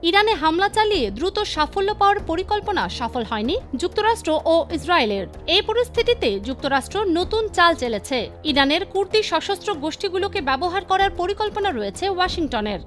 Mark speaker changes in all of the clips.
Speaker 1: ইরানে হামলা চালিয়ে দ্রুত সাফল্য পাওয়ার পরিকল্পনা সফল হয়নি যুক্তরাষ্ট্র ও ইসরায়েলের। এই পরিস্থিতিতে যুক্তরাষ্ট্র নতুন চাল চেলেছে। ইরানের কুর্দি সশস্ত্র গোষ্ঠীগুলোকে ব্যবহার করার পরিকল্পনা রয়েছে ওয়াশিংটনের।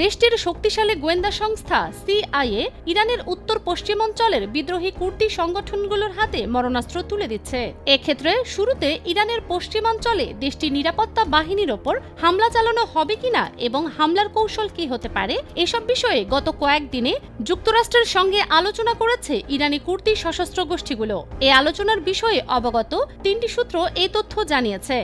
Speaker 1: দেশটির শক্তিশালী গোয়েন্দা সংস্থা সিআইএ ইরানের উত্তর পশ্চিমাঞ্চলের বিদ্রোহী কুর্দি সংগঠনগুলোর হাতে মরণাস্ত্র তুলে দিচ্ছে। এক্ষেত্রে শুরুতে ইরানের পশ্চিমাঞ্চলে দেশটির নিরাপত্তা বাহিনীর ওপর হামলা চালানো হবে কিনা এবং হামলার কৌশল কি হতে পারে এসব বিষয়ে গত কয়েকদিনে যুক্তরাষ্ট্রের সঙ্গে আলোচনা করেছে ইরানি কুর্দি সশস্ত্র গোষ্ঠীগুলো। এই আলোচনার বিষয়ে অবগত তিনটি সূত্র এই তথ্য জানিয়েছে।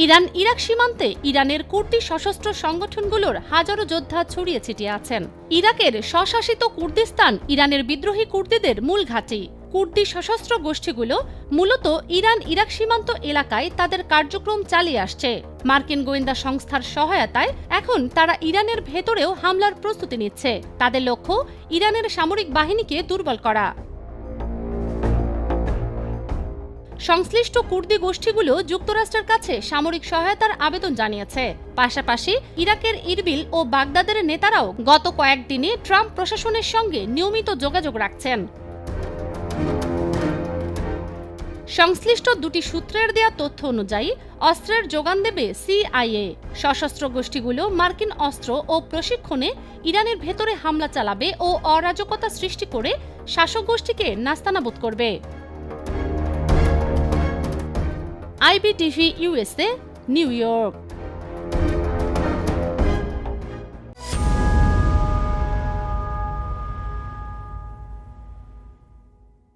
Speaker 1: ইরান ইরাক সীমান্তে ইরানের কুর্দি সশস্ত্র সংগঠনগুলোর হাজারো যোদ্ধা ছড়িয়ে ছিটিয়ে আছেন। ইরাকের স্বশাসিত কুর্দিস্তান ইরানের বিদ্রোহী কুর্দিদের মূল ঘাঁটি। কুর্দি সশস্ত্র গোষ্ঠীগুলো মূলত ইরান ইরাক সীমান্ত এলাকায় তাদের কার্যক্রম চালিয়ে আসছে। মার্কিন গোয়েন্দা সংস্থার সহায়তায় এখন তারা ইরানের ভেতরেও হামলার প্রস্তুতি নিচ্ছে। তাদের লক্ষ্য ইরানের সামরিক বাহিনীকে দুর্বল করা। সংশ্লিষ্ট কুর্দি গোষ্ঠীগুলো যুক্তরাষ্ট্রের কাছে সামরিক সহায়তার আবেদন জানিয়েছে। পাশাপাশি ইরাকের ইরবিল ও বাগদাদের নেতারাও গত কয়েকদিনে ট্রাম্প প্রশাসনের সঙ্গে নিয়মিত যোগাযোগ রাখছেন। সংশ্লিষ্ট দুটি সূত্রের দেয়া তথ্য অনুযায়ী অস্ত্রের যোগান দেবে সিআইএ। সশস্ত্র গোষ্ঠীগুলো মার্কিন অস্ত্র ও প্রশিক্ষণে ইরানের ভেতরে হামলা চালাবে ও অরাজকতা সৃষ্টি করে শাসক গোষ্ঠীকে নাস্তানাবুদ করবে। IBTV USA, new York.